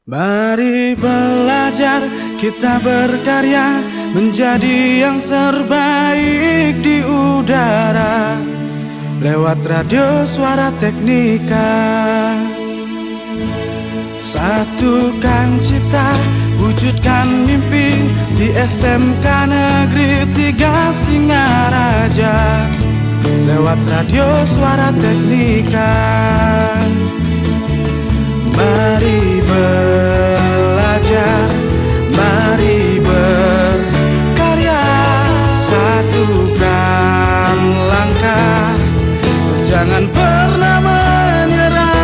Mari belajar, kita berkarya menjadi yang terbaik di udara lewat radio Suara Teknika. Satukan cita, wujudkan mimpi di SMK Negeri 3 Singaraja lewat radio Suara Teknika. Mari belajar, mari berkarya, satukan langkah, jangan pernah menyerah.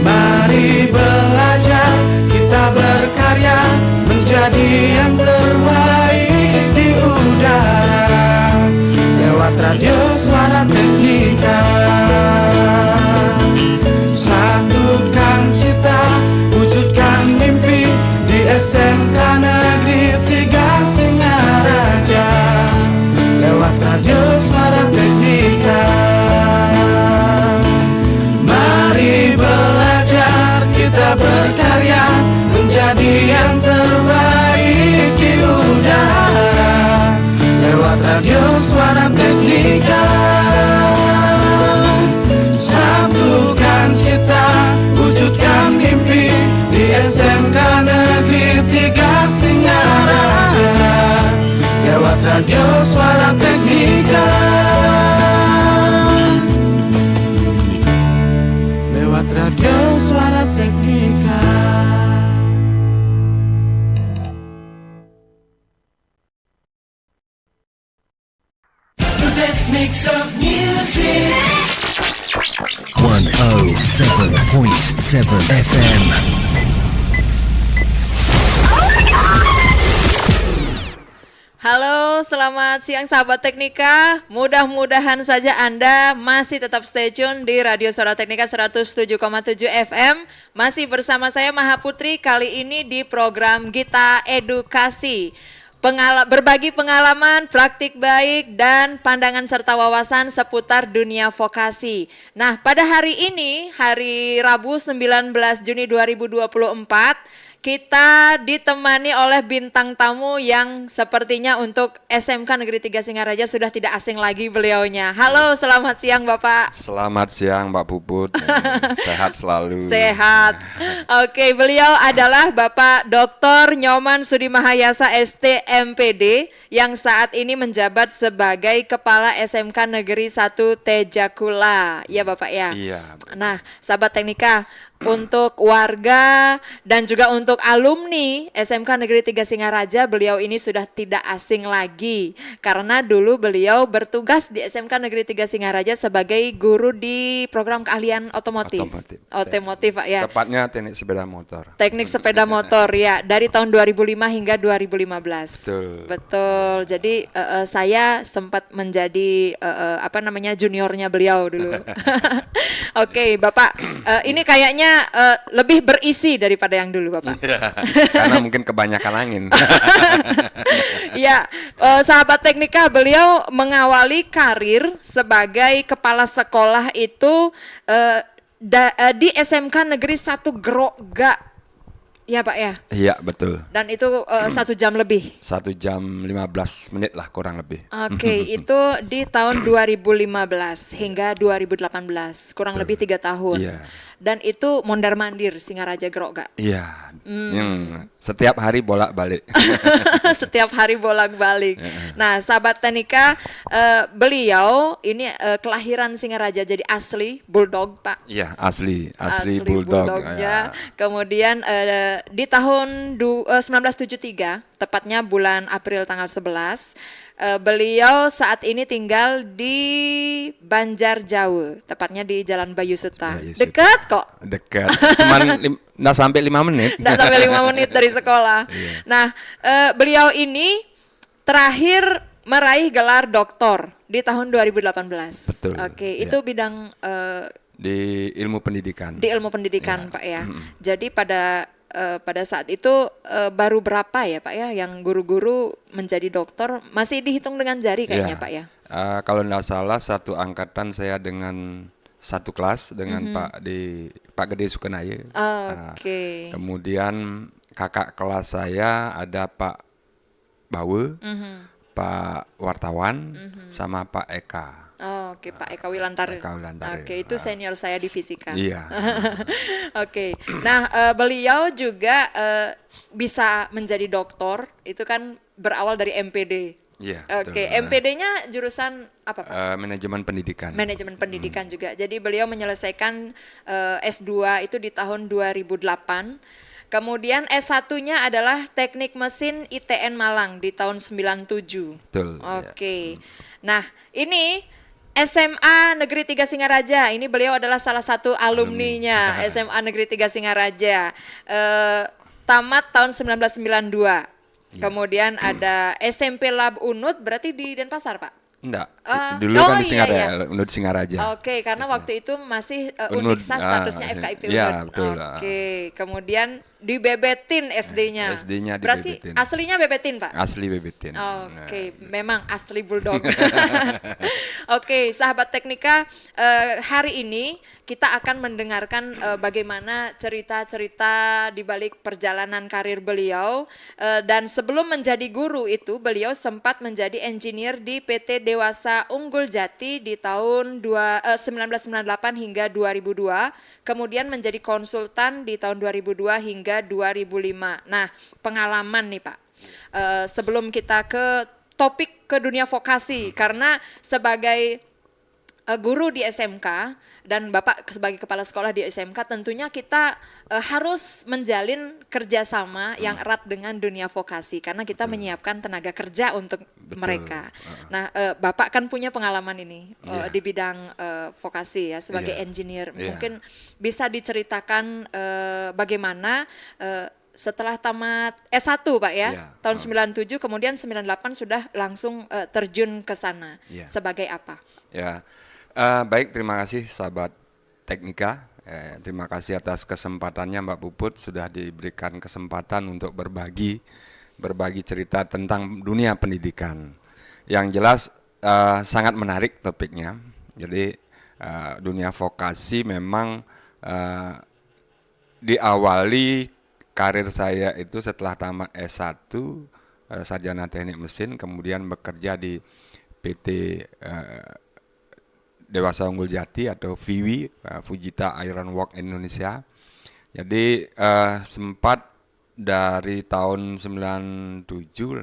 Mari belajar, kita berkarya menjadi yang terbaik di udara lewat radio Suara Teknika. Satukan cita, wujudkan mimpi di SMK Negeri 3 Singaraja lewat radio Suara Teknika. Mari belajar, kita berkarya menjadi yang terbaik di udara lewat radio Suara Teknika. Satukan cita, wujudkan mimpi di SMK Negeri 3 Singaraja lewat radio Suara Teknika. Lewat radio Suara Teknika. The best mix of music. 107.7 FM. Halo, selamat siang sahabat Teknika. Mudah-mudahan saja Anda masih tetap stay tune di Radio Suara Teknika 107,7 FM. Masih bersama saya Maha Putri, kali ini di program Gita Edukasi. Berbagi pengalaman, praktik baik, dan pandangan serta wawasan seputar dunia vokasi. Nah, pada hari ini, hari Rabu 19 Juni 2024, kita ditemani oleh bintang tamu yang sepertinya untuk SMK Negeri 3 Singaraja sudah tidak asing lagi beliaunya. Halo, selamat siang Bapak. Selamat siang Mbak Puput, sehat selalu. Sehat. Oke, beliau adalah Bapak Dr. Nyoman Sudimahayasa ST MPD yang saat ini menjabat sebagai Kepala SMK Negeri 1 Tejakula. Ya Bapak ya? Iya. Nah, sahabat Teknika, untuk warga dan juga untuk alumni SMK Negeri 3 Singaraja, beliau ini sudah tidak asing lagi karena dulu beliau bertugas di SMK Negeri 3 Singaraja sebagai guru di program keahlian otomotif. Otomotif Pak ya. Tepatnya teknik sepeda motor. Teknik sepeda motor ya, dari tahun 2005 hingga 2015. Betul. Jadi saya sempat menjadi juniornya beliau dulu. Oke, Bapak, ini kayaknya lebih berisi daripada yang dulu Bapak. Ya, karena mungkin kebanyakan angin. Ya, sahabat Teknika, beliau mengawali karir sebagai kepala sekolah itu di SMK Negeri 1 Grogga. Ya Pak ya? Iya betul. Dan itu 1 jam lebih. 1 jam 15 menit lah kurang lebih. Oke, itu di tahun 2015 hingga 2018, kurang lebih 3 tahun. Iya. Dan itu mondar-mandir Singaraja Grogga. Iya. Setiap hari bolak-balik. Setiap hari bolak-balik. Nah, sahabat Teknika, beliau ini kelahiran Singaraja, jadi asli Bulldog Pak. Iya, asli Bulldog. Bulldognya. Kemudian di tahun 1973, tepatnya bulan April tanggal 11, beliau saat ini tinggal di Banjar Jawa, tepatnya di Jalan Bayu Suta. Dekat kok. Dekat. Cuman nggak sampai 5 menit. Nggak sampai 5 menit dari sekolah. Nah, beliau ini terakhir meraih gelar doktor di tahun 2018. Betul. Oke, itu bidang di ilmu pendidikan. Di ilmu pendidikan, Pak ya. Jadi pada saat itu baru berapa ya Pak ya yang guru-guru menjadi dokter, masih dihitung dengan jari kayaknya Pak ya. Kalau tidak salah satu angkatan saya dengan satu kelas dengan Pak Gede Sukenaya. Oke. Kemudian kakak kelas saya ada Pak Bawe, Pak Wartawan, sama Pak Eka. Oke, Pak Eka Wilantari. Eka Wilantari. Oke, itu senior saya di fisika. Iya. Oke, nah beliau juga bisa menjadi doktor, itu kan berawal dari MPD. Iya. Oke, betul. MPD-nya jurusan apa Pak? Manajemen pendidikan. Manajemen pendidikan juga. Jadi beliau menyelesaikan S2 itu di tahun 2008. Kemudian S1-nya adalah Teknik Mesin ITN Malang di tahun 97. Betul. Oke. Nah, ini SMA Negeri 3 Singaraja. Ini beliau adalah salah satu alumninya SMA Negeri 3 Singaraja. Tamat tahun 1992. Kemudian ada SMP Lab Unut, berarti di Denpasar, Pak? Enggak. Dulu kan di iya, Singaraja, iya. Unut Singaraja. Oke, karena waktu itu masih Unut, Uniksa statusnya FKIP Unut. iya, betul. Oke, kemudian di Bebetin SD-nya. SD-nya di Berarti Bebetin. aslinya Bebetin, Pak? Asli Bebetin. Oke, memang asli bulldog. Oke, sahabat Teknika, hari ini kita akan mendengarkan bagaimana cerita-cerita di balik perjalanan karir beliau. Dan sebelum menjadi guru itu, beliau sempat menjadi engineer di PT Dewasa Unggul Jati di tahun 1998 hingga 2002. Kemudian menjadi konsultan di tahun 2002 hingga 2005. Nah, pengalaman nih Pak. Sebelum kita ke topik ke dunia vokasi, karena sebagai guru di SMK dan Bapak sebagai kepala sekolah di SMK, tentunya kita harus menjalin kerjasama yang erat dengan dunia vokasi karena kita menyiapkan tenaga kerja untuk mereka. Nah, Bapak kan punya pengalaman ini di bidang vokasi ya sebagai engineer. Mungkin bisa diceritakan bagaimana setelah tamat S1 Pak ya, tahun 97 kemudian 98 sudah langsung terjun ke sana. Sebagai apa? Ya. Baik, terima kasih sahabat Teknika. Terima kasih atas kesempatannya Mbak Puput, sudah diberikan kesempatan untuk berbagi cerita tentang dunia pendidikan. Yang jelas sangat menarik topiknya. Jadi dunia vokasi memang diawali karir saya itu setelah tamat S1 sarjana teknik mesin, kemudian bekerja di PT Dewasa Unggul Jati atau FIWI, Fujita Iron Work Indonesia. Jadi sempat dari tahun 97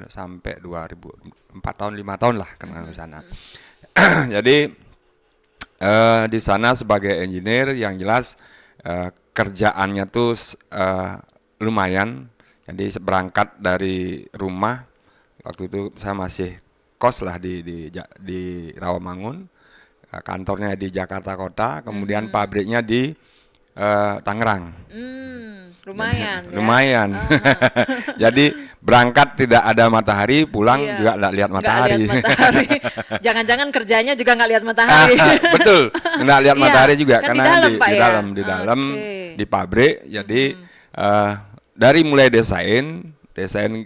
sampai 2004 tahun 5 tahun lah kena di sana. Jadi di sana sebagai engineer yang jelas kerjaannya tuh lumayan. Jadi berangkat dari rumah, waktu itu saya masih kos lah di Rawamangun. Kantornya di Jakarta Kota, kemudian pabriknya di Tangerang. Lumayan. Lumayan. Jadi berangkat tidak ada matahari, pulang juga tidak lihat matahari. Jangan-jangan kerjanya juga nggak lihat matahari. Betul, nggak lihat matahari juga kan karena di dalam di pabrik. Jadi dari mulai desain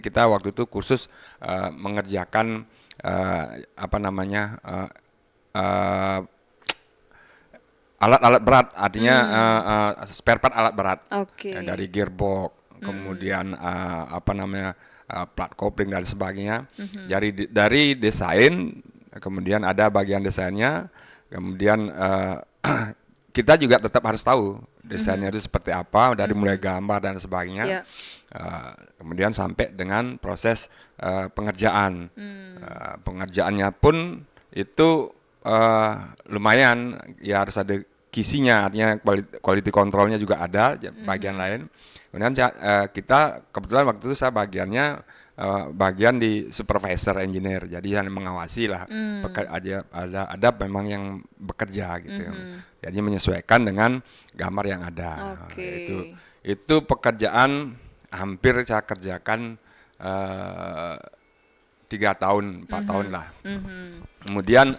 kita waktu itu kursus mengerjakan alat-alat berat, artinya spare part alat berat. Dari gearbox, kemudian plat kopling dan sebagainya. Dari desain, kemudian ada bagian desainnya, kemudian kita juga tetap harus tahu desainnya itu seperti apa, dari mulai gambar dan sebagainya. Kemudian sampai dengan proses pengerjaan. Pengerjaannya pun itu lumayan, ya harus ada kisinya, artinya quality controlnya juga ada bagian lain. Kemudian kita kebetulan waktu itu saya bagian di supervisor engineer, jadi yang mengawasi lah, ada memang yang bekerja gitu. Jadi menyesuaikan dengan gambar yang ada. Itu pekerjaan hampir saya kerjakan 3 tahun, 4 tahun lah. Kemudian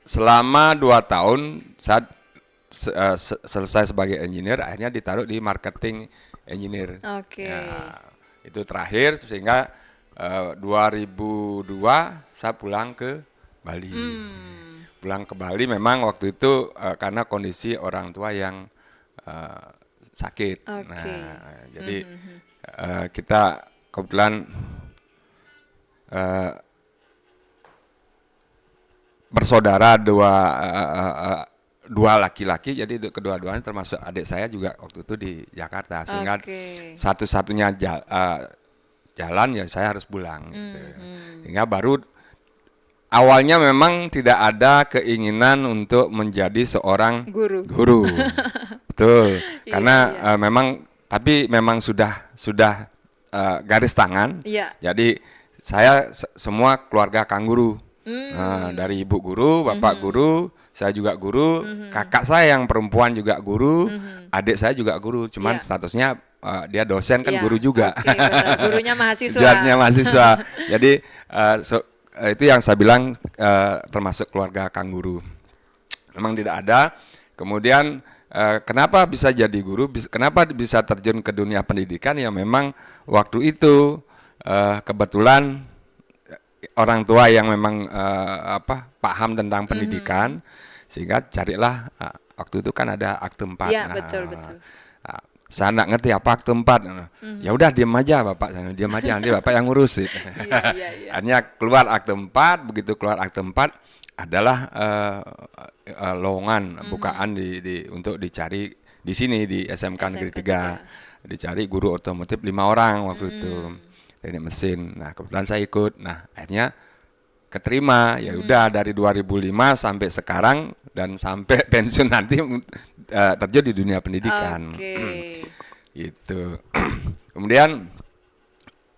selama 2 tahun saya selesai sebagai engineer, akhirnya ditaruh di marketing engineer. Itu terakhir, sehingga 2002 saya pulang ke Bali. pulang ke Bali memang waktu itu karena kondisi orang tua yang sakit. Jadi kita kebetulan bersaudara dua laki-laki, jadi kedua-duanya termasuk adik saya juga waktu itu di Jakarta, sehingga satu-satunya jalan ya saya harus pulang. Gitu. Sehingga baru awalnya memang tidak ada keinginan untuk menjadi seorang guru. Betul, karena memang tapi memang sudah garis tangan. Jadi saya semua keluarga Kang Guru. Dari ibu guru, bapak guru, saya juga guru, kakak saya yang perempuan juga guru, adik saya juga guru, cuman statusnya dia dosen kan guru juga. Gurunya mahasiswa. Gurunya mahasiswa. Jadi itu yang saya bilang termasuk keluarga Kang Guru. Memang tidak ada. Kemudian kenapa bisa jadi guru? Kenapa bisa terjun ke dunia pendidikan? Ya memang waktu itu kebetulan orang tua yang memang paham tentang pendidikan, sehingga carilah waktu itu kan ada akte 4. Betul. Saya nggak ngerti apa akte 4. Ya udah diam aja Bapak, diam aja nanti Bapak yang ngurus. Akhirnya keluar akte 4, begitu keluar akte 4 adalah lowongan bukaan untuk dicari di sini di SMK Negeri 3. Dicari guru otomotif 5 orang waktu itu. Teknik mesin. Nah, kebetulan saya ikut. Nah, akhirnya keterima. Ya udah dari 2005 sampai sekarang dan sampai pensiun nanti terjun di dunia pendidikan. Gitu. Kemudian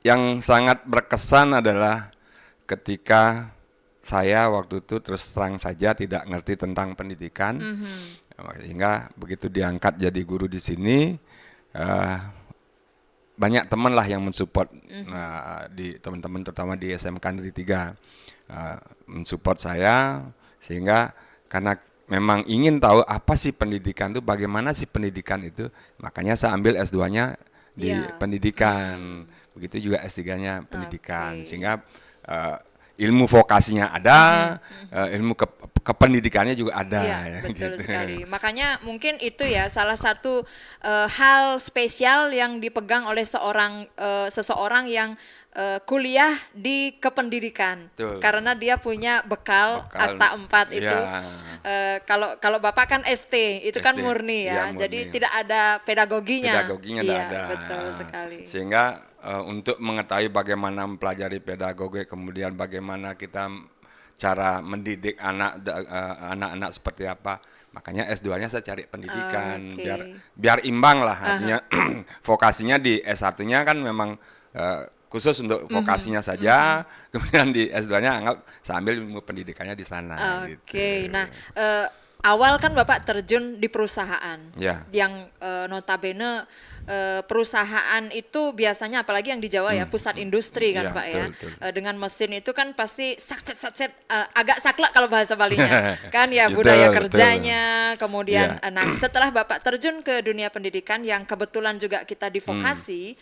yang sangat berkesan adalah ketika saya waktu itu terus terang saja tidak ngerti tentang pendidikan. Sehingga begitu diangkat jadi guru di sini, banyak teman lah yang mensupport di teman-teman terutama di SMK Negeri 3 mensupport saya, sehingga karena memang ingin tahu apa sih pendidikan itu, bagaimana sih pendidikan itu, makanya saya ambil S2-nya di pendidikan, begitu juga S3-nya pendidikan, sehingga ilmu vokasinya ada, ilmu kependidikannya juga ada. Betul sekali. Makanya mungkin itu ya salah satu hal spesial yang dipegang oleh seseorang yang kuliah di kependidikan. Karena dia punya bekal akta 4 itu. Kalau Bapak kan ST, itu kan murni ya. Murni. Jadi tidak ada pedagoginya. Pedagoginya tidak ada. Betul sekali. Sehingga untuk mengetahui bagaimana mempelajari pedagogi, kemudian bagaimana kita cara mendidik anak-anak seperti apa, makanya S2-nya saya cari pendidikan biar imbang lah, artinya vokasinya di S1-nya kan memang khusus untuk vokasinya saja, kemudian di S2-nya anggap saya ambil ilmu pendidikannya di sana. Nah awal kan Bapak terjun di perusahaan yang notabene perusahaan itu biasanya apalagi yang di Jawa ya pusat industri kan Pak ya. Dengan mesin itu kan pasti satset agak saklek kalau bahasa Balinya kan ya, budaya kerjanya. Kemudian nah setelah Bapak terjun ke dunia pendidikan yang kebetulan juga kita di vokasi,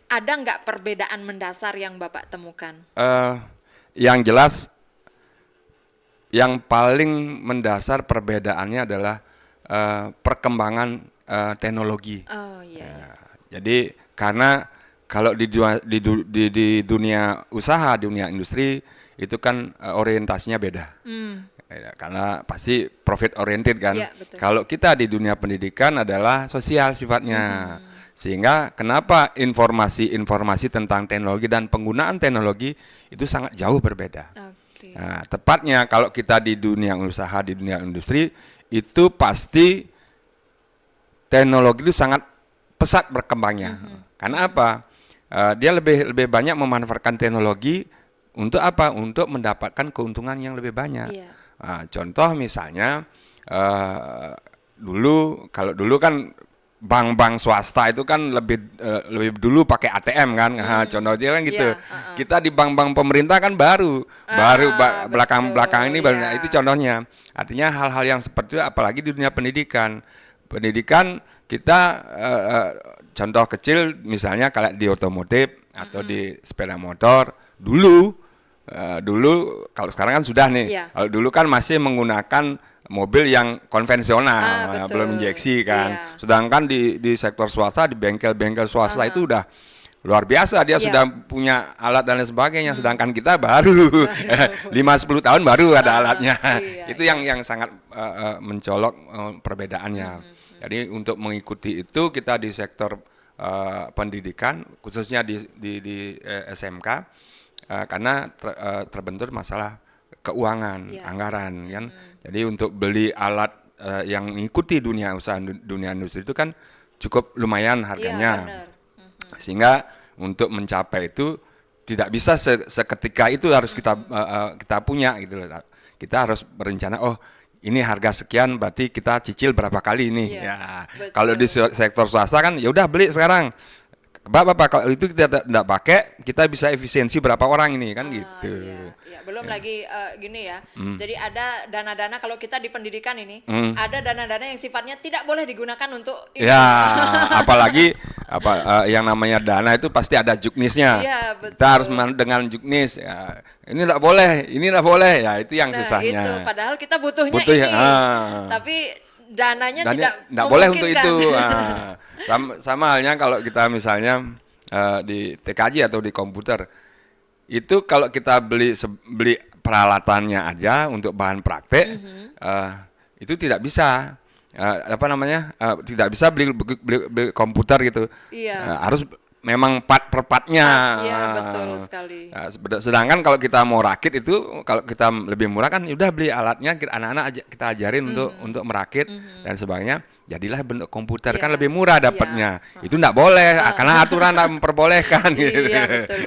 ada nggak perbedaan mendasar yang Bapak temukan? Yang jelas yang paling mendasar perbedaannya adalah perkembangan teknologi. Jadi karena kalau di dunia usaha, di dunia industri itu kan orientasinya beda. Karena pasti profit oriented kan. Kalau kita di dunia pendidikan adalah sosial sifatnya. Sehingga kenapa informasi tentang teknologi dan penggunaan teknologi itu sangat jauh berbeda. Nah, tepatnya kalau kita di dunia usaha, di dunia industri itu pasti teknologi itu sangat pesat berkembangnya. Karena apa? Dia lebih banyak memanfaatkan teknologi untuk apa? Untuk mendapatkan keuntungan yang lebih banyak. Nah, contoh misalnya kalau dulu kan bank-bank swasta itu kan lebih dulu pakai ATM kan. Contohnya kan gitu. Kita di bank-bank pemerintah kan baru belakang ini baru. Nah, itu contohnya. Artinya hal-hal yang seperti itu apalagi di dunia pendidikan kita contoh kecil misalnya kalau di otomotif atau di sepeda motor dulu dulu kalau sekarang kan sudah nih. Iya. Kalau dulu kan masih menggunakan mobil yang konvensional, betul. belum injeksi kan. Iya. Sedangkan di sektor swasta, di bengkel-bengkel swasta itu udah luar biasa, dia Iya. sudah punya alat dan lain sebagainya. Sedangkan kita baru 5-10 tahun baru ada alatnya. Iya, Itu yang sangat mencolok perbedaannya. Jadi untuk mengikuti itu kita di sektor pendidikan, khususnya di SMK, karena terbentur masalah keuangan, Iya. anggaran kan. Jadi untuk beli alat yang mengikuti dunia usaha, dunia industri itu kan cukup lumayan harganya. Iya, benar. Sehingga untuk mencapai itu tidak bisa seketika itu harus kita punya gitu loh. Kita harus berencana, oh ini harga sekian berarti kita cicil berapa kali ini. Iya, Ya. betul. Kalau di sektor swasta kan ya udah beli sekarang. Bapak kalau itu kita tidak pakai, kita bisa efisiensi berapa orang ini kan gitu. Iya. Belum lagi gini ya. Jadi ada dana-dana kalau kita di pendidikan ini, ada dana-dana yang sifatnya tidak boleh digunakan untuk ini. Ya, apalagi yang namanya dana itu pasti ada juknisnya. Iya, betul. Kita harus dengan juknis. Ya, ini tidak boleh, ini tidak boleh. Ya itu yang susahnya. Itu padahal kita butuhnya Butuhnya, ini. Tapi dananya tidak boleh untuk memungkinkan. itu. Sama halnya kalau kita misalnya di TKJ atau di komputer, itu kalau kita beli peralatannya aja untuk bahan praktek, itu tidak bisa tidak bisa beli komputer gitu. Iya. Harus memang part per partnya. Iya, betul sekali. Sedangkan kalau kita mau rakit itu, kalau kita lebih murah kan, udah beli alatnya, anak-anak kita ajarin untuk merakit dan sebagainya. Jadilah bentuk komputer, kan lebih murah dapatnya. Itu enggak boleh karena aturan tidak memperbolehkan gitu. Iya, betul.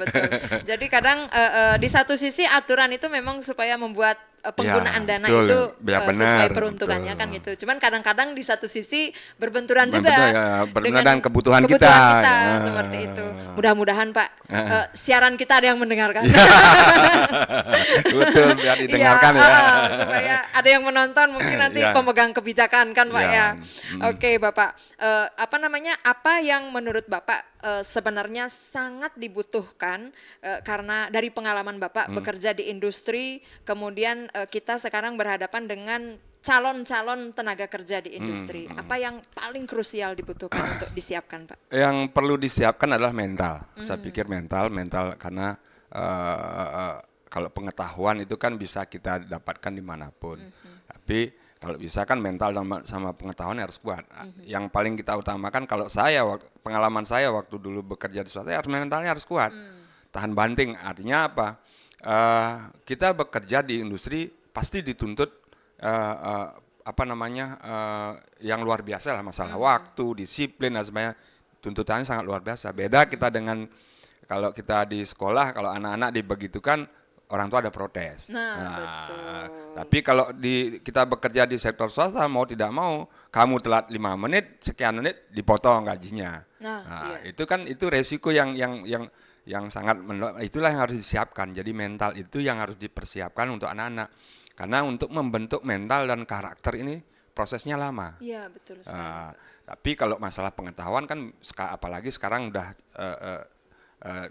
Jadi kadang di satu sisi aturan itu memang supaya membuat penggunaan dana betul. itu Ya, benar, sesuai peruntukannya betul. kan gitu. Cuman kadang-kadang di satu sisi berbenturan juga Betul, ya, berbenturan dengan kebutuhan kita. Ya. Seperti itu. Mudah-mudahan Pak siaran kita ada yang mendengarkan. Betul, biar didengarkan ya. Supaya ada yang menonton, mungkin nanti Ya. pemegang kebijakan kan Pak Ya. ya. Oke Bapak, apa yang menurut Bapak sebenarnya sangat dibutuhkan karena dari pengalaman Bapak bekerja di industri, kemudian kita sekarang berhadapan dengan calon-calon tenaga kerja di industri. Apa yang paling krusial dibutuhkan untuk disiapkan Pak? Yang perlu disiapkan adalah mental. Saya pikir mental karena kalau pengetahuan itu kan bisa kita dapatkan dimanapun. Tapi kalau bisa kan mental sama pengetahuan harus kuat. Yang paling kita utamakan kalau pengalaman saya waktu dulu bekerja di swasta, mentalnya harus kuat. Tahan banting, artinya apa? Kita bekerja di industri pasti dituntut yang luar biasa lah, masalah waktu, disiplin dan sebagainya. Tuntutannya sangat luar biasa. Beda kita dengan kalau kita di sekolah, kalau anak-anak dibegitukan, orang tua ada protes. Betul. Tapi kalau kita bekerja di sektor swasta, mau tidak mau, kamu telat 5 menit, sekian menit dipotong gajinya. Itu resiko yang sangat itulah yang harus disiapkan. Jadi mental itu yang harus dipersiapkan untuk anak-anak. Karena untuk membentuk mental dan karakter ini prosesnya lama. Iya, betul sekali. Tapi kalau masalah pengetahuan kan apalagi sekarang udah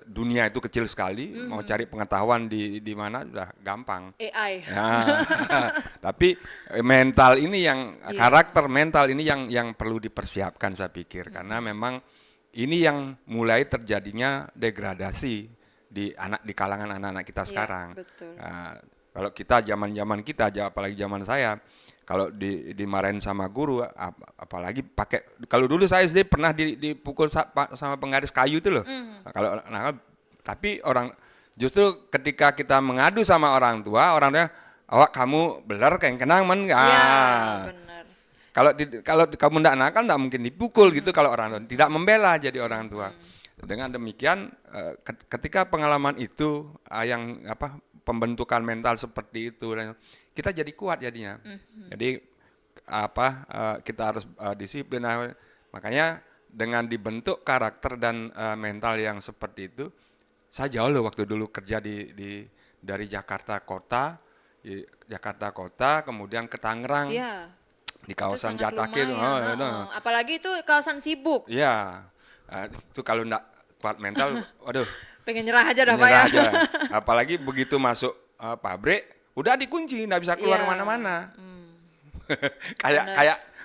dunia itu kecil sekali, mau cari pengetahuan di mana udah gampang. AI. Tapi mental ini karakter mental ini yang perlu dipersiapkan saya pikir, karena memang ini yang mulai terjadinya degradasi di kalangan anak-anak kita sekarang. Betul. Kalau kita zaman kita aja, apalagi zaman saya, kalau dimarahin sama guru, apalagi kalau dulu saya SD pernah dipukul sama penggaris kayu itu loh. Tapi justru ketika kita mengadu sama orang tua, awak kamu beler kayak kenang men. Benar. Kalau kamu tidak nakal, tidak mungkin dipukul gitu kalau orang tua tidak membela jadi orang tua. Dengan demikian, ketika pengalaman itu pembentukan mental seperti itu, kita jadi kuat jadinya. Jadi kita harus disiplin. Makanya dengan dibentuk karakter dan mental yang seperti itu, saya jauh loh waktu dulu kerja dari Jakarta Kota, kemudian ke Tangerang, di kawasan Jatake. Apalagi itu kawasan sibuk. Iya, itu kalau enggak kuat mental, waduh. Pengen nyerah aja dah Pak Nyerah ya. aja. Apalagi begitu masuk pabrik udah dikunci, nggak bisa keluar Iya. mana-mana.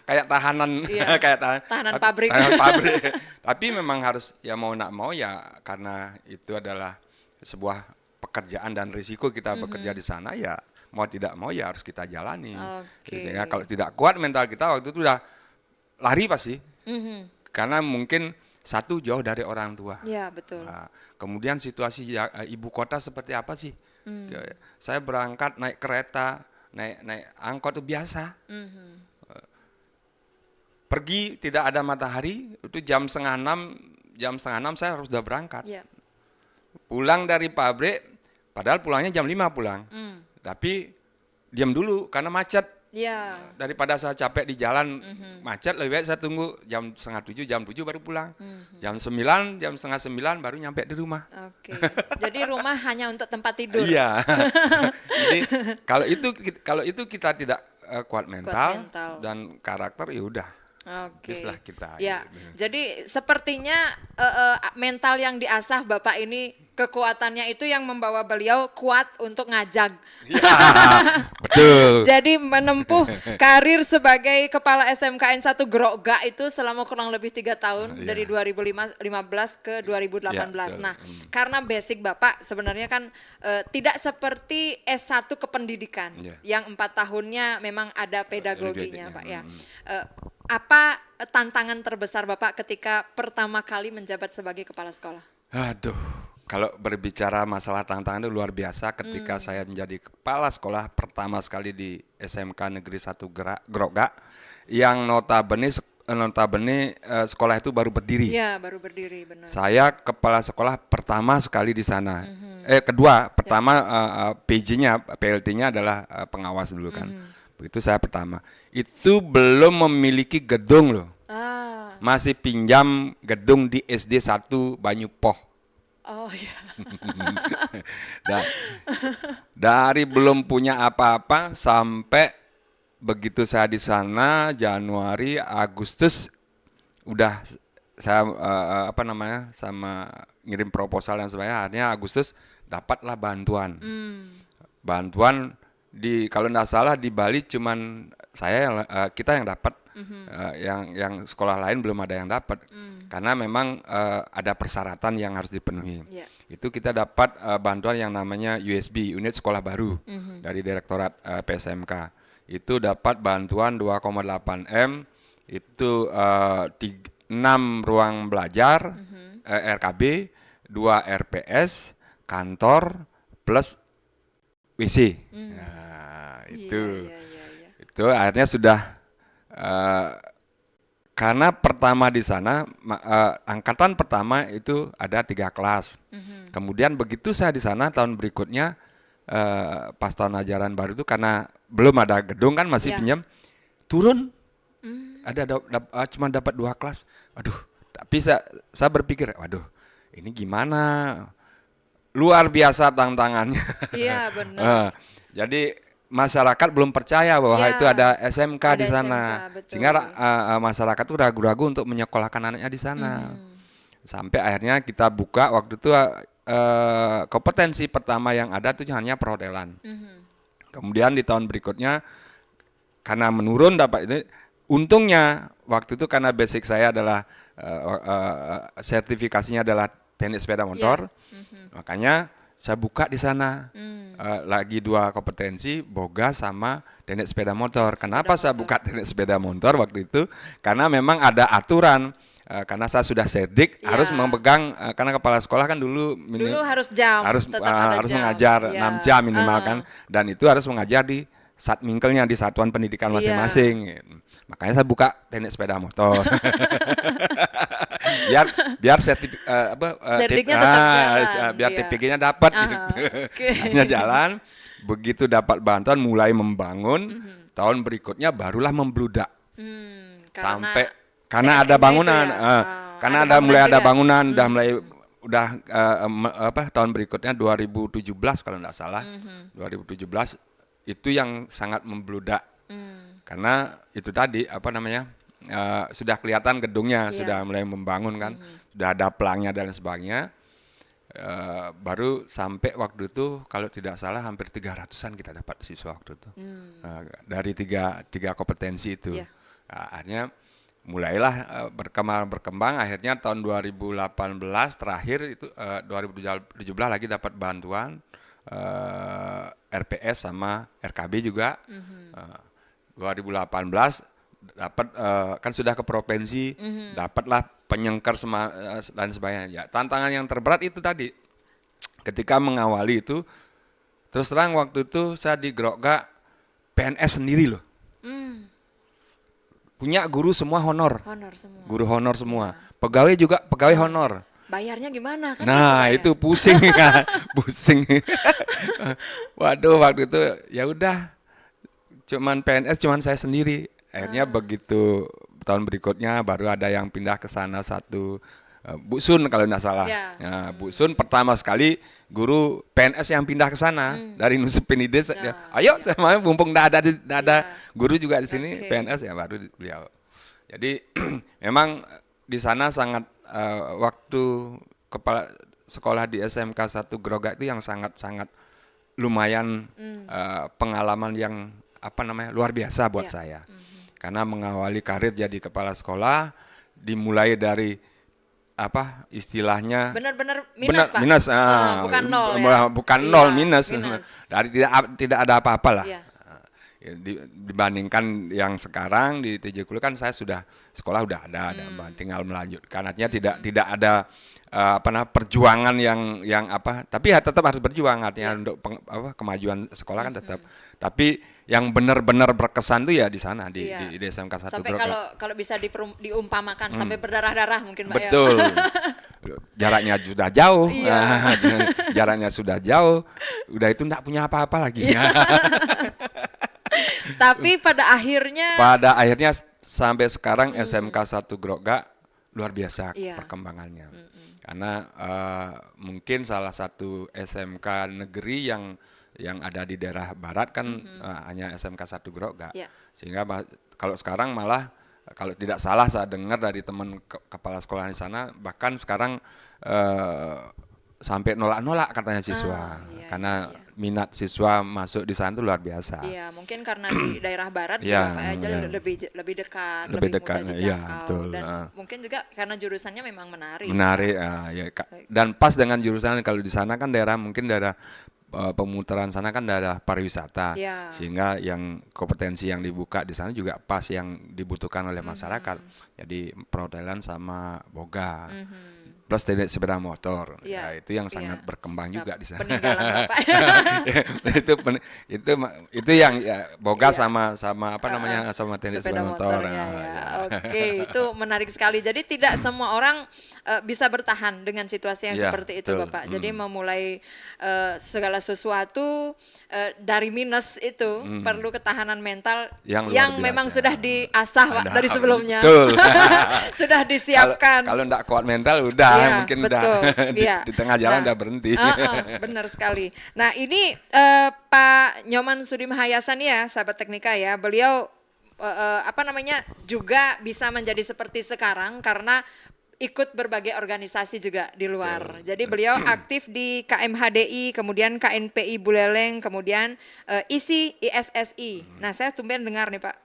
kayak tahanan Iya. kayak Tahanan pabrik. tahanan pabrik. Tapi memang harus ya mau nak mau ya, karena itu adalah sebuah pekerjaan dan risiko kita bekerja di sana, ya mau tidak mau ya harus kita jalani. Oke. Sehingga kalau tidak kuat mental kita waktu itu udah lari pasti. Karena mungkin satu jauh dari orang tua. Iya, betul. Nah, kemudian situasi ibu kota seperti apa sih? Saya berangkat naik kereta, naik angkot itu biasa. Pergi tidak ada matahari, itu jam setengah enam saya harus sudah berangkat. Iya. Pulang dari pabrik, padahal pulangnya jam 5 pulang. Tapi diam dulu karena macet. Iya. Daripada saya capek di jalan macet, lebih baik saya tunggu jam setengah 7, jam 7 baru pulang. Jam 9, jam setengah 9 baru nyampe di rumah. Oke. Jadi rumah hanya untuk tempat tidur. Iya. Jadi kalau itu kita tidak kuat mental dan karakter, ya udah. Oke. Lah kita. Ya. Gitu. Jadi sepertinya mental yang diasah Bapak ini, kekuatannya itu yang membawa beliau kuat untuk ngajak. Ya, betul. Jadi menempuh karir sebagai kepala SMKN 1 Grogak itu selama kurang lebih 3 tahun, dari 2015 ke 2018. Ya, betul. Nah, karena basic Bapak sebenarnya kan tidak seperti S1 kependidikan yang 4 tahunnya memang ada pedagoginya Pak ya. Apa tantangan terbesar Bapak ketika pertama kali menjabat sebagai kepala sekolah? Aduh, kalau berbicara masalah tantangan itu luar biasa ketika saya menjadi kepala sekolah pertama sekali di SMK Negeri 1 Grogak, yang notabene sekolah itu baru berdiri. Iya, baru berdiri, benar. Saya kepala sekolah pertama sekali di sana. Kedua, pertama PJ-nya, PLT-nya adalah pengawas dulu kan. Begitu saya pertama. Itu belum memiliki gedung loh. Masih pinjam gedung di SD 1 Banyupoh. Oh iya. Dari belum punya apa-apa sampai begitu saya di sana Januari, Agustus udah saya sama ngirim proposal dan sebagainya, akhirnya Agustus dapatlah bantuan. Bantuan kalau tidak salah di Bali cuman kita yang dapat. Yang sekolah lain belum ada yang dapat, karena memang ada persyaratan yang harus dipenuhi. Itu kita dapat bantuan yang namanya USB, unit sekolah baru, dari Direktorat PSMK. Itu dapat bantuan 2,8 M, itu 6 ruang belajar, RKB, 2 RPS, kantor, plus WC. Nah, itu akhirnya sudah. Karena pertama di sana angkatan pertama itu ada 3 kelas. Kemudian begitu saya di sana tahun berikutnya pas tahun ajaran baru itu, karena belum ada gedung kan, masih pinjam, turun cuma dapat 2 kelas. Waduh, tapi saya berpikir, waduh ini gimana, luar biasa tantangannya. Iya benar. Jadi masyarakat belum percaya bahwa itu ada SMK di sana, sehingga masyarakat tuh ragu-ragu untuk menyekolahkan anaknya di sana. Sampai akhirnya kita buka waktu itu kompetensi pertama yang ada itu hanya perhotelan. Kemudian di tahun berikutnya karena menurun dapat itu, untungnya waktu itu karena basic saya adalah sertifikasinya adalah teknik sepeda motor, makanya saya buka di sana. Lagi 2 kompetensi, boga sama teknik sepeda motor. Kenapa saya buka teknik sepeda motor waktu itu? Karena memang ada aturan. Karena saya sudah serdik, harus memegang, karena kepala sekolah kan dulu harus jam, harus mengajar 6 jam minimal kan, dan itu harus mengajar di satminkelnya, di satuan pendidikan masing-masing. Makanya saya buka teknik sepeda motor. biar serdiknya tetap jalan, biar TPG-nya dapat gitu. Hanya jalan. Begitu dapat bantuan mulai membangun, tahun berikutnya barulah membludak. Karena ada bangunan, karena mulai ada bangunan, tahun berikutnya 2017 kalau tidak salah, 2017 itu yang sangat membludak. Karena itu tadi sudah kelihatan gedungnya, sudah mulai membangun kan, sudah ada pelangnya dan sebagainya. baru sampai waktu itu kalau tidak salah hampir 300-an kita dapat siswa waktu itu. Dari tiga kompetensi itu. Iya. Akhirnya mulailah berkembang akhirnya tahun 2018 terakhir itu 2017 lagi dapat bantuan RPS sama RKB juga. 2018 dapat kan sudah ke provinsi, dapatlah penyengker dan sebagainya. Ya, tantangan yang terberat itu tadi ketika mengawali itu, terus terang waktu itu saya di Grogga PNS sendiri loh. Punya guru semua honor. Guru honor semua. Pegawai juga pegawai honor. Bayarnya gimana kan? Nah, itu pusing kan. Pusing. Waduh, waktu itu ya udah cuman PNS cuman saya sendiri. Akhirnya begitu tahun berikutnya baru ada yang pindah ke sana satu Bu Sun kalau tidak salah. Ya. Nah, Bu Sun pertama sekali guru PNS yang pindah ke sana dari Nusupinide. Ayo saya mau mumpung tidak ada guru juga di sini PNS ya baru beliau. Jadi memang di sana sangat waktu kepala sekolah di SMK 1 Grogga itu yang sangat lumayan pengalaman yang luar biasa buat saya. Karena mengawali karir jadi kepala sekolah dimulai dari istilahnya benar-benar minus, Pak. Minus, bukan nol ya? Bukan nol, minus. Dari tidak ada apa-apa lah. Iya. Dibandingkan yang sekarang di TJ Kulu kan saya sekolah udah ada tinggal melanjutkan. Artinya tidak ada perjuangan yang tapi ya tetap harus berjuang artinya untuk kemajuan sekolah kan tetap. Tapi yang benar-benar berkesan tuh ya di sana di SMK 1 sampai Grogga. kalau bisa diumpamakan sampai berdarah-darah mungkin Pak. Betul. Jaraknya sudah jauh. Jaraknya sudah jauh. Udah itu enggak punya apa-apa lagi. Tapi pada akhirnya sampai sekarang SMK 1 Grogga luar biasa perkembangannya. Karena mungkin salah satu SMK negeri yang ada di daerah barat kan hanya SMK 1 Grogga. Sehingga kalau sekarang malah kalau tidak salah saya dengar dari teman kepala sekolah di sana bahkan sekarang sampai nolak-nolak katanya siswa. Karena minat siswa masuk di sana itu luar biasa. Iya, mungkin karena di daerah barat juga Pak jadi lebih dekat, lebih mudah dijangkau. Dan mungkin juga karena jurusannya memang menarik. Menarik, dan pas dengan jurusan kalau di sana kan daerah pemutaran sana kan daerah pariwisata, sehingga yang kompetensi yang dibuka di sana juga pas yang dibutuhkan oleh masyarakat. Jadi perhotelan sama boga. Plus sepeda motor, itu yang sangat berkembang juga di sana. Peninggalan Bapak. itu yang boga sama sama teknik sepeda motor. Oke, itu menarik sekali. Jadi tidak semua orang bisa bertahan dengan situasi yang seperti itu, Bapak. Jadi memulai segala sesuatu dari minus itu perlu ketahanan mental yang memang sudah diasah Pak dari sebelumnya. Sudah disiapkan. Kalau enggak kuat mental udah mungkin betul. Di tengah jalan udah berhenti. Benar sekali. Nah, ini Pak Nyoman Sudimahayasan ya, sahabat Teknika ya. Beliau juga bisa menjadi seperti sekarang karena ikut berbagai organisasi juga di luar. Jadi beliau aktif di KMHDI, kemudian KNPI Buleleng, kemudian ISSI. Nah, saya tumben dengar nih Pak,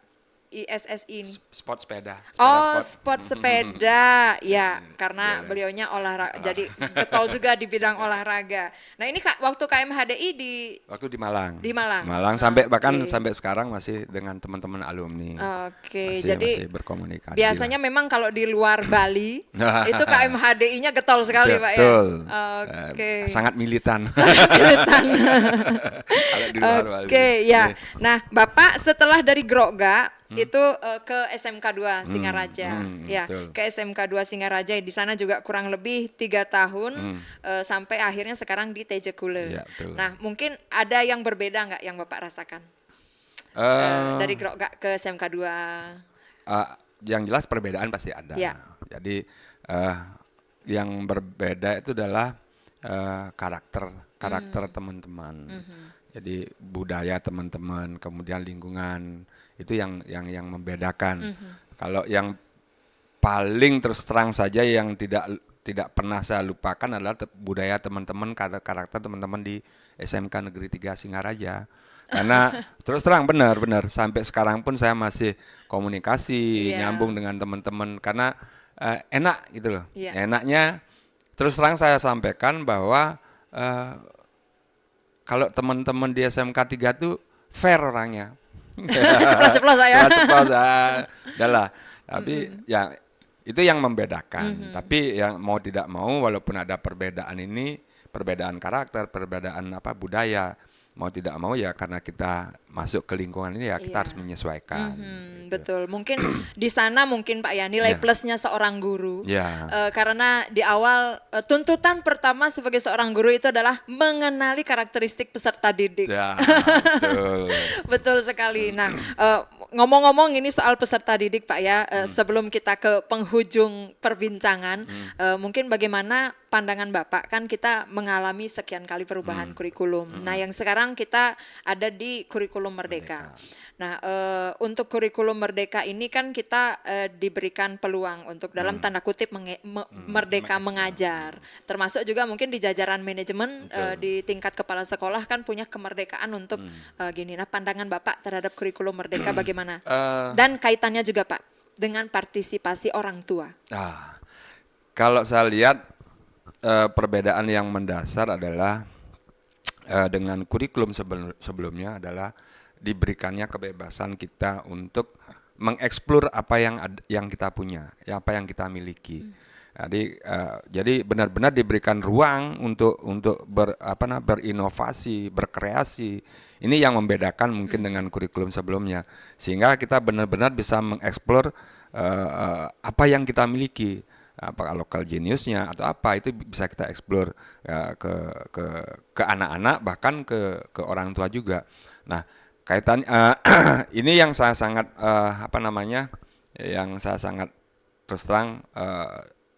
ISSI ini. Sport sepeda. Sport sepeda. Ya, karena beliaunya olahraga. Jadi getol juga di bidang olahraga. Nah, ini waktu KMHDI waktu di Malang. Di Malang. Sampai sampai sekarang masih dengan teman-teman alumni. Masih berkomunikasi. Biasanya memang kalau di luar Bali itu KMHDI-nya getol sekali, Pak ya. Betul. Sangat militan. Kalau di luar Bali. Ya. Nah, Bapak setelah dari Grogga itu ke SMK 2 Singaraja, betul. Ke SMK 2 Singaraja di sana juga kurang lebih 3 tahun sampai akhirnya sekarang di TJ Kule. Nah, mungkin ada yang berbeda nggak yang Bapak rasakan dari Grogga ke SMK 2? Yang jelas perbedaan pasti ada. Jadi yang berbeda itu adalah karakter teman-teman. Jadi budaya teman-teman, kemudian lingkungan itu yang membedakan. Kalau yang paling terus terang saja yang tidak tidak pernah saya lupakan adalah budaya teman-teman, karakter teman-teman di SMK Negeri 3 Singaraja. Karena terus terang benar sampai sekarang pun saya masih komunikasi, nyambung dengan teman-teman karena enak gitu loh. Enaknya terus terang saya sampaikan bahwa kalau teman-teman di SMK 3 tuh fair orangnya. Ceplos-ceplos saya. Ceplos adalah. Tapi ya itu yang membedakan. Tapi yang mau tidak mau walaupun ada perbedaan ini, perbedaan karakter, perbedaan budaya, mau tidak mau ya karena kita masuk ke lingkungan ini ya kita harus menyesuaikan. Gitu. Betul. Mungkin di sana mungkin Pak ya nilai plusnya seorang guru. Karena di awal tuntutan pertama sebagai seorang guru itu adalah mengenali karakteristik peserta didik. Ya, betul. Betul sekali. Nah, ngomong-ngomong ini soal peserta didik Pak ya, sebelum kita ke penghujung perbincangan, mungkin bagaimana pandangan Bapak, kan kita mengalami sekian kali perubahan kurikulum. Nah, yang sekarang kita ada di kurikulum Merdeka. Nah, untuk kurikulum Merdeka ini kan kita diberikan peluang untuk dalam tanda kutip merdeka mengajar. Termasuk juga mungkin di jajaran manajemen di tingkat kepala sekolah kan punya kemerdekaan untuk gini. Nah, pandangan Bapak terhadap kurikulum Merdeka bagaimana? Dan kaitannya juga Pak dengan partisipasi orang tua. Kalau saya lihat perbedaan yang mendasar adalah dengan kurikulum sebelumnya adalah diberikannya kebebasan kita untuk mengeksplor apa yang kita punya, apa yang kita miliki. Jadi benar-benar diberikan ruang untuk berinovasi, berkreasi. Ini yang membedakan mungkin dengan kurikulum sebelumnya, sehingga kita benar-benar bisa mengeksplor apa yang kita miliki, apakah lokal geniusnya atau apa itu bisa kita eksplor ke anak-anak bahkan ke orang tua juga. Nah, kaitan ini yang saya sangat yang saya sangat terus terang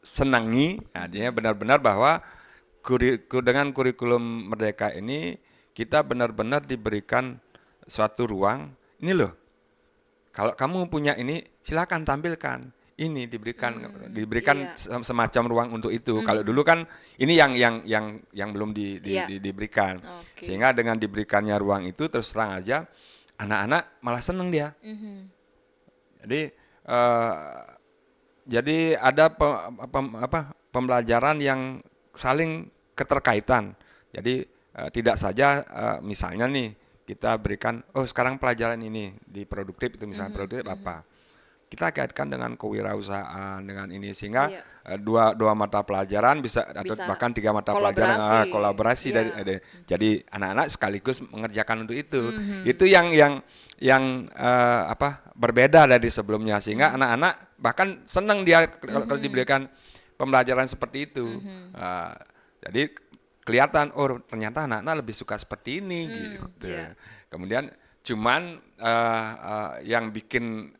senangi, artinya benar-benar bahwa dengan kurikulum Merdeka ini kita benar-benar diberikan suatu ruang. Ini loh, kalau kamu punya ini silakan tampilkan. Ini diberikan semacam ruang untuk itu. Kalau dulu kan ini yang belum diberikan. Sehingga dengan diberikannya ruang itu terus terang aja anak-anak malah seneng dia. Jadi ada pembelajaran yang saling keterkaitan. Jadi tidak saja misalnya nih kita berikan sekarang pelajaran ini di produktif itu misalnya produktif apa. Kita kaitkan dengan kewirausahaan dengan ini sehingga dua mata pelajaran bisa atau bahkan 3 mata pelajaran kolaborasi dari jadi anak-anak sekaligus mengerjakan untuk itu. Itu yang berbeda dari sebelumnya sehingga anak-anak bahkan senang dia kalau diberikan pembelajaran seperti itu. Jadi kelihatan ternyata anak-anak lebih suka seperti ini gitu. Kemudian cuman yang bikin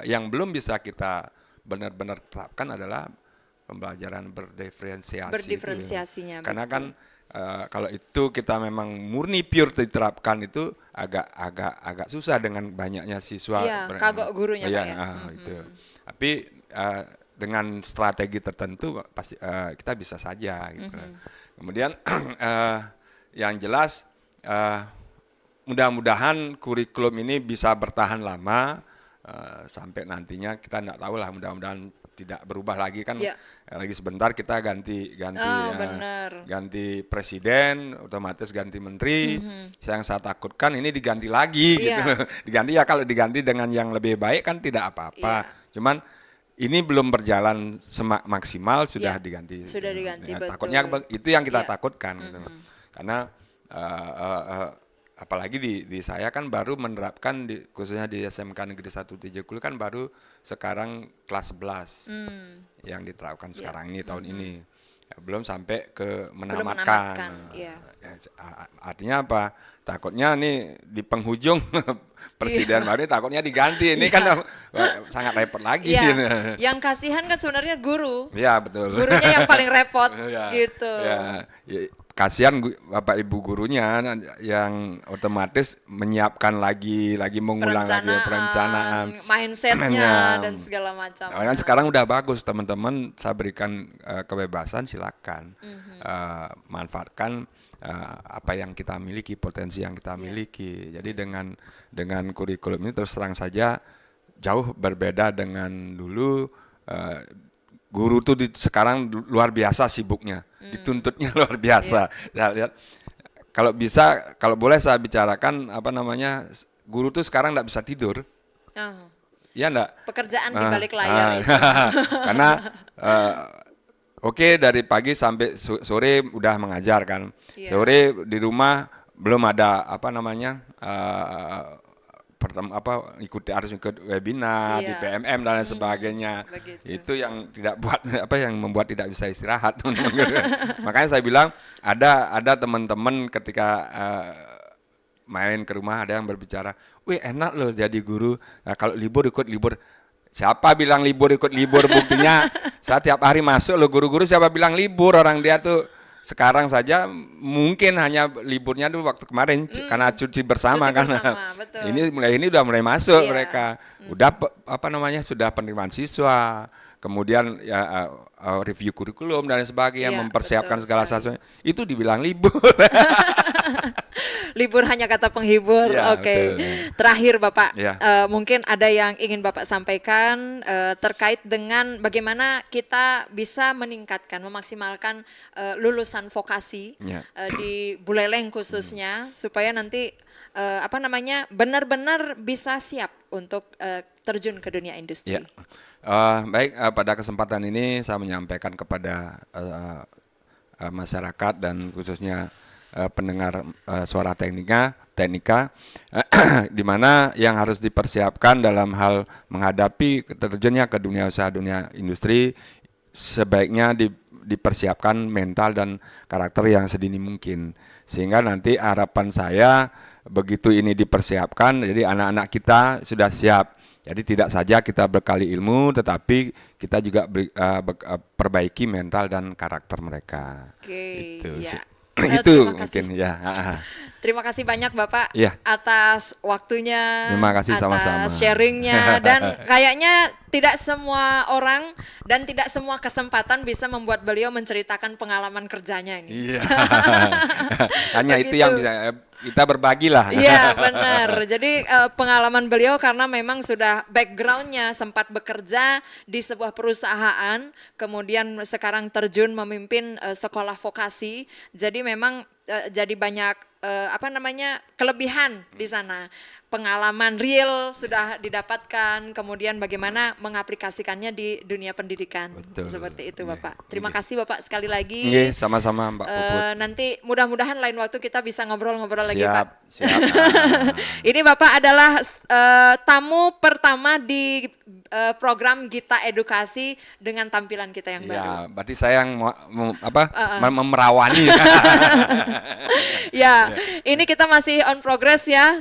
yang belum bisa kita benar-benar terapkan adalah pembelajaran berdiferensiasinya. Karena kan kalau itu kita memang murni pure diterapkan itu agak susah dengan banyaknya siswa. Kagok gurunya Pak ya. Itu. Tapi dengan strategi tertentu pasti kita bisa saja. Gitu. Kemudian yang jelas mudah-mudahan kurikulum ini bisa bertahan lama sampai nantinya kita nggak tahu lah, mudah-mudahan tidak berubah lagi kan. Lagi sebentar kita ganti presiden, otomatis ganti menteri. Yang saya takutkan ini diganti lagi gitu. Diganti kalau diganti dengan yang lebih baik kan tidak apa-apa. Cuman ini belum berjalan maksimal sudah diganti. Sudah diganti, betul. Takutnya itu yang kita takutkan gitu. Karena apalagi di saya kan baru menerapkan khususnya di SMK Negeri 1 Tijekulu kan baru sekarang kelas 11 yang diterapkan sekarang ini tahun ini. Belum sampai ke menamatkan. Artinya apa? Takutnya nih di penghujung presiden baru takutnya diganti. Ini kan sangat repot lagi. Yang kasihan kan sebenarnya guru. Iya betul. Gurunya yang paling repot gitu. kasihan Bapak Ibu gurunya yang otomatis menyiapkan lagi mengulang lagi perencanaan, mindsetnya dan segala macam. Kan sekarang udah bagus teman-teman, saya berikan kebebasan, silakan manfaatkan apa yang kita miliki, potensi yang kita miliki. Jadi dengan kurikulum ini terus terang saja jauh berbeda dengan dulu. Guru tuh sekarang luar biasa sibuknya, dituntutnya luar biasa. Lihat, kalau boleh saya bicarakan guru tuh sekarang nggak bisa tidur. Iya enggak? Pekerjaan di balik layar itu. Karena oke, dari pagi sampai sore udah mengajar kan. Sore di rumah belum ada harus ikut webinar di PMM dan lain sebagainya. Begitu. Itu yang yang membuat tidak bisa istirahat. Makanya saya bilang ada teman-teman ketika main ke rumah ada yang berbicara, "Wih, enak loh jadi guru. Nah, kalau libur ikut libur." Siapa bilang libur ikut libur? Buktinya saya tiap hari masuk loh guru-guru, siapa bilang libur? Orang dia tuh sekarang saja mungkin hanya liburnya dulu waktu kemarin karena cuti bersama kan. Betul. Ini udah mulai masuk mereka. Udah sudah penerimaan siswa, kemudian review kurikulum dan sebagainya, mempersiapkan segala sesuatu. Itu dibilang libur. Libur hanya kata penghibur. Oke. Terakhir Bapak, mungkin ada yang ingin Bapak sampaikan terkait dengan bagaimana kita bisa meningkatkan, memaksimalkan lulusan vokasi di Buleleng khususnya supaya nanti benar-benar bisa siap untuk terjun ke dunia industri. Baik, pada kesempatan ini saya menyampaikan kepada masyarakat dan khususnya pendengar suara teknika di mana yang harus dipersiapkan dalam hal menghadapi terjunnya ke dunia usaha, dunia industri, sebaiknya dipersiapkan mental dan karakter yang sedini mungkin, sehingga nanti harapan saya begitu ini dipersiapkan, jadi anak-anak kita sudah siap. Jadi tidak saja kita berkali ilmu, tetapi kita juga perbaiki mental dan karakter mereka. Oke, itu ya. Itu mungkin ya. Terima kasih banyak Bapak atas waktunya, terima kasih sama-sama, atas sharingnya, dan kayaknya tidak semua orang dan tidak semua kesempatan bisa membuat beliau menceritakan pengalaman kerjanya ini. Hanya itu yang bisa kita berbagi lah. Iya benar. Jadi pengalaman beliau karena memang sudah backgroundnya sempat bekerja di sebuah perusahaan, kemudian sekarang terjun memimpin sekolah vokasi. Jadi memang jadi banyak kelebihan di sana. Pengalaman real sudah didapatkan, kemudian bagaimana mengaplikasikannya di dunia pendidikan. Betul. Seperti itu Bapak. Terima kasih Bapak sekali lagi. Sama-sama Mbak Puput. Nanti mudah-mudahan lain waktu kita bisa ngobrol-ngobrol lagi Pak. Siap. Ini Bapak adalah tamu pertama di program Gita Edukasi dengan tampilan kita yang baru. Ya, berarti saya yang memerawani. Ini kita masih on progress ya,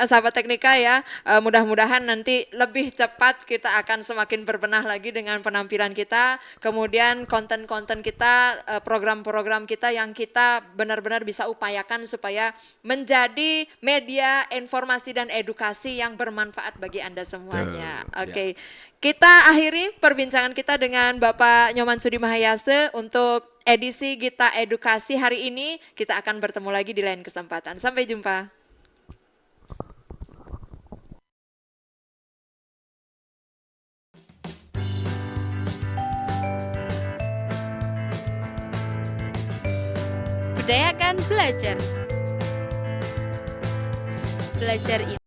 sahabat teknika ya. Mudah-mudahan nanti lebih cepat kita akan semakin berbenah lagi dengan penampilan kita, kemudian konten-konten kita, program-program kita yang kita benar-benar bisa upayakan supaya menjadi media informasi dan edukasi yang bermanfaat bagi Anda semuanya. Oke. Kita akhiri perbincangan kita dengan Bapak Nyoman Sudi Mahayase untuk edisi Gita Edukasi hari ini. Kita akan bertemu lagi di lain kesempatan. Sampai jumpa. Budayakan belajar. Belajar itu